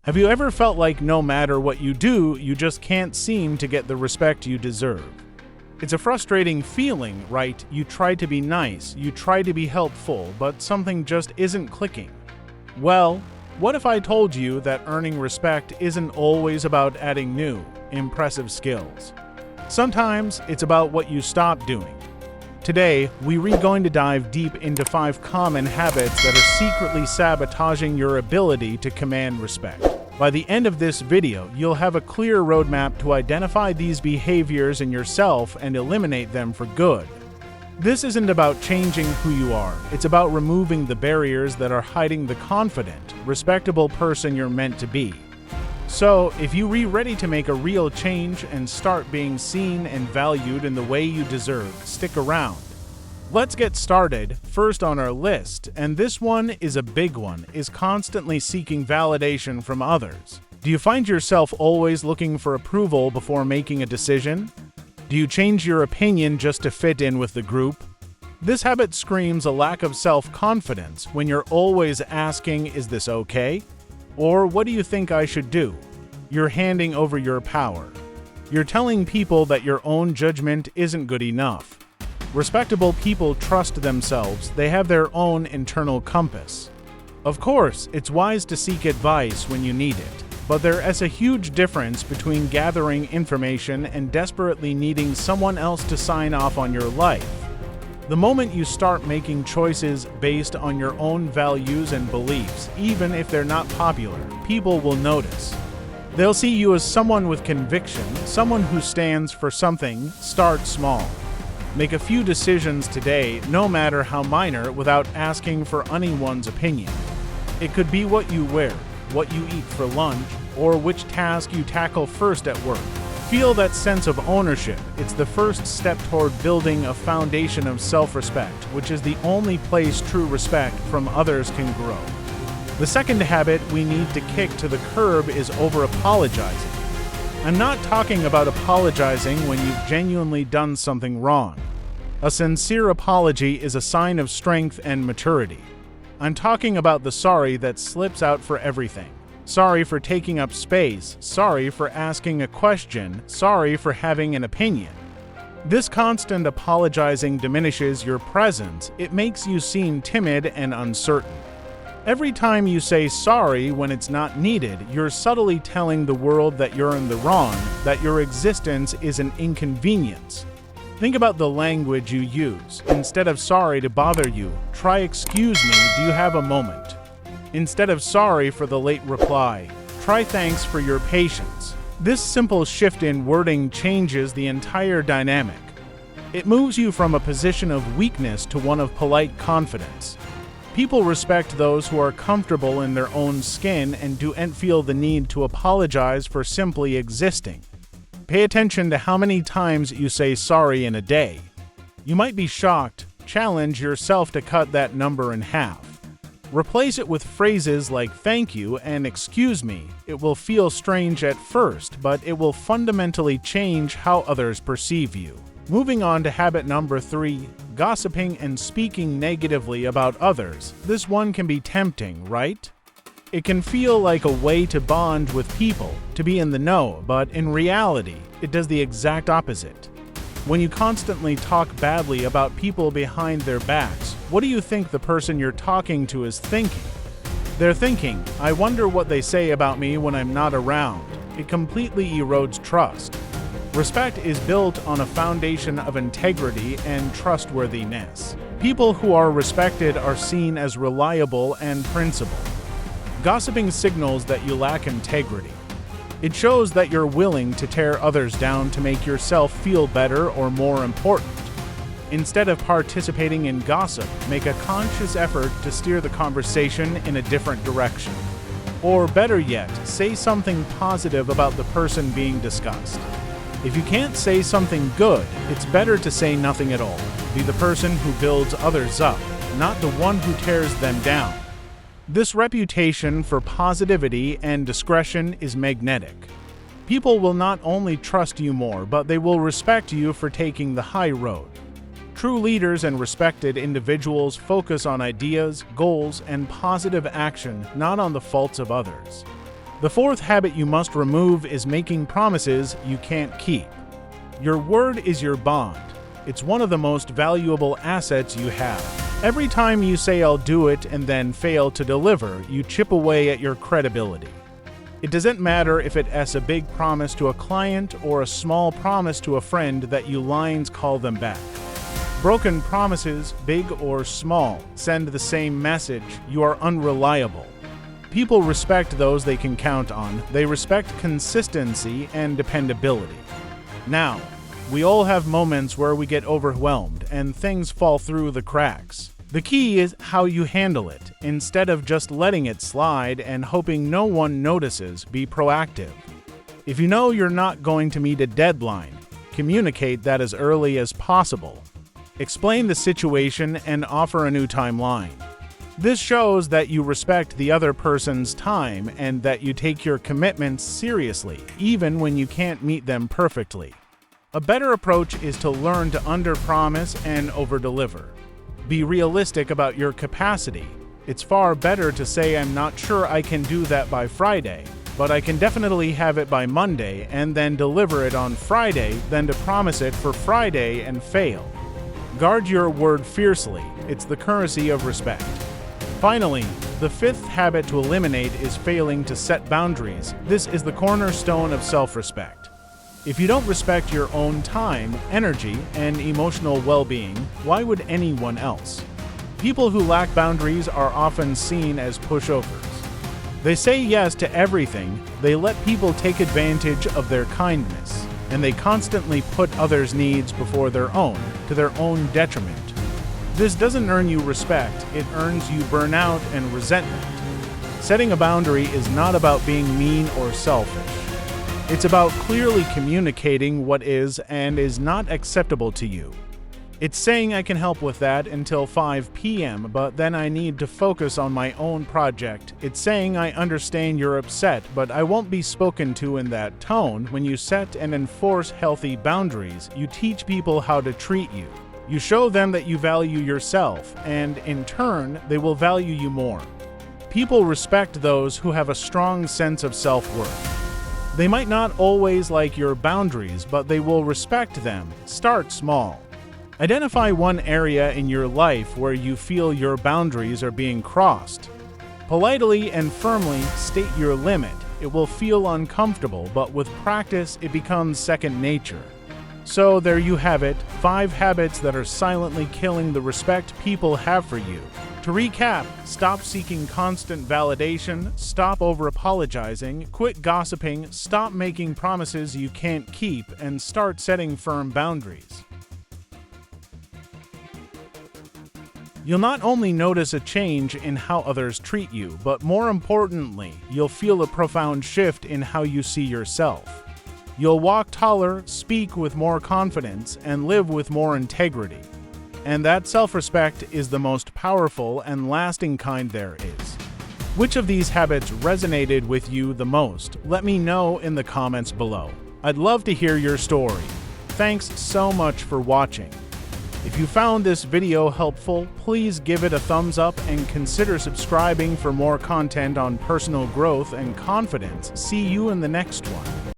Have you ever felt like no matter what you do, you just can't seem to get the respect you deserve? It's a frustrating feeling, right? You try to be nice, you try to be helpful, but something just isn't clicking. Well, what if I told you that earning respect isn't always about adding new, impressive skills? Sometimes it's about what you stop doing. Today, we're going to dive deep into 5 common habits that are secretly sabotaging your ability to command respect. By the end of this video, you'll have a clear roadmap to identify these behaviors in yourself and eliminate them for good. This isn't about changing who you are, it's about removing the barriers that are hiding the confident, respectable person you're meant to be. So, if you're ready to make a real change and start being seen and valued in the way you deserve, stick around. Let's get started. First on our list, and this one is a big one, is constantly seeking validation from others. Do you find yourself always looking for approval before making a decision? Do you change your opinion just to fit in with the group? This habit screams a lack of self-confidence when you're always asking, "Is this okay?" Or, "What do you think I should do?" You're handing over your power. You're telling people that your own judgment isn't good enough. Respectable people trust themselves. They have their own internal compass. Of course, it's wise to seek advice when you need it, but there is a huge difference between gathering information and desperately needing someone else to sign off on your life. The moment you start making choices based on your own values and beliefs, even if they're not popular, people will notice. They'll see you as someone with conviction, someone who stands for something. Start small. Make a few decisions today, no matter how minor, without asking for anyone's opinion. It could be what you wear, what you eat for lunch, or which task you tackle first at work. Feel that sense of ownership. It's the first step toward building a foundation of self-respect, which is the only place true respect from others can grow. The second habit we need to kick to the curb is over-apologizing. I'm not talking about apologizing when you've genuinely done something wrong. A sincere apology is a sign of strength and maturity. I'm talking about the sorry that slips out for everything. Sorry for taking up space, sorry for asking a question, sorry for having an opinion. This constant apologizing diminishes your presence. It makes you seem timid and uncertain. Every time you say sorry when it's not needed, you're subtly telling the world that you're in the wrong, that your existence is an inconvenience. Think about the language you use. Instead of sorry to bother you, try excuse me, do you have a moment? Instead of sorry for the late reply, try thanks for your patience. This simple shift in wording changes the entire dynamic. It moves you from a position of weakness to one of polite confidence. People respect those who are comfortable in their own skin and don't feel the need to apologize for simply existing. Pay attention to how many times you say sorry in a day. You might be shocked. Challenge yourself to cut that number in half. Replace it with phrases like thank you and excuse me. It will feel strange at first, but it will fundamentally change how others perceive you. Moving on to habit number 3, gossiping and speaking negatively about others. This one can be tempting, right? It can feel like a way to bond with people, to be in the know, but in reality, it does the exact opposite. When you constantly talk badly about people behind their backs, what do you think the person you're talking to is thinking? They're thinking, "I wonder what they say about me when I'm not around." It completely erodes trust. Respect is built on a foundation of integrity and trustworthiness. People who are respected are seen as reliable and principled. Gossiping signals that you lack integrity. It shows that you're willing to tear others down to make yourself feel better or more important. Instead of participating in gossip, make a conscious effort to steer the conversation in a different direction. Or better yet, say something positive about the person being discussed. If you can't say something good, it's better to say nothing at all. Be the person who builds others up, not the one who tears them down. This reputation for positivity and discretion is magnetic. People will not only trust you more, but they will respect you for taking the high road. True leaders and respected individuals focus on ideas, goals, and positive action, not on the faults of others. The fourth habit you must remove is making promises you can't keep. Your word is your bond. It's one of the most valuable assets you have. Every time you say I'll do it and then fail to deliver, you chip away at your credibility. It doesn't matter if it's a big promise to a client or a small promise to a friend that you lines call them back. Broken promises, big or small, send the same message: you are unreliable. People respect those they can count on. They respect consistency and dependability. Now, we all have moments where we get overwhelmed and things fall through the cracks. The key is how you handle it. Instead of just letting it slide and hoping no one notices, be proactive. If you know you're not going to meet a deadline, communicate that as early as possible. Explain the situation and offer a new timeline. This shows that you respect the other person's time and that you take your commitments seriously, even when you can't meet them perfectly. A better approach is to learn to under-promise and over-deliver. Be realistic about your capacity. It's far better to say I'm not sure I can do that by Friday, but I can definitely have it by Monday and then deliver it on Friday than to promise it for Friday and fail. Guard your word fiercely. It's the currency of respect. Finally, the fifth habit to eliminate is failing to set boundaries. This is the cornerstone of self-respect. If you don't respect your own time, energy, and emotional well-being, why would anyone else? People who lack boundaries are often seen as pushovers. They say yes to everything, they let people take advantage of their kindness, and they constantly put others' needs before their own, to their own detriment. This doesn't earn you respect, it earns you burnout and resentment. Setting a boundary is not about being mean or selfish. It's about clearly communicating what is and is not acceptable to you. It's saying I can help with that until 5 p.m., but then I need to focus on my own project. It's saying I understand you're upset, but I won't be spoken to in that tone. When you set and enforce healthy boundaries, you teach people how to treat you. You show them that you value yourself, and in turn, they will value you more. People respect those who have a strong sense of self-worth. They might not always like your boundaries, but they will respect them. Start small. Identify one area in your life where you feel your boundaries are being crossed. Politely and firmly state your limit. It will feel uncomfortable, but with practice, it becomes second nature. So there you have it, 5 habits that are silently killing the respect people have for you. To recap, stop seeking constant validation, stop over-apologizing, quit gossiping, stop making promises you can't keep, and start setting firm boundaries. You'll not only notice a change in how others treat you, but more importantly, you'll feel a profound shift in how you see yourself. You'll walk taller, speak with more confidence, and live with more integrity. And that self-respect is the most powerful and lasting kind there is. Which of these habits resonated with you the most? Let me know in the comments below. I'd love to hear your story. Thanks so much for watching. If you found this video helpful, please give it a thumbs up and consider subscribing for more content on personal growth and confidence. See you in the next one.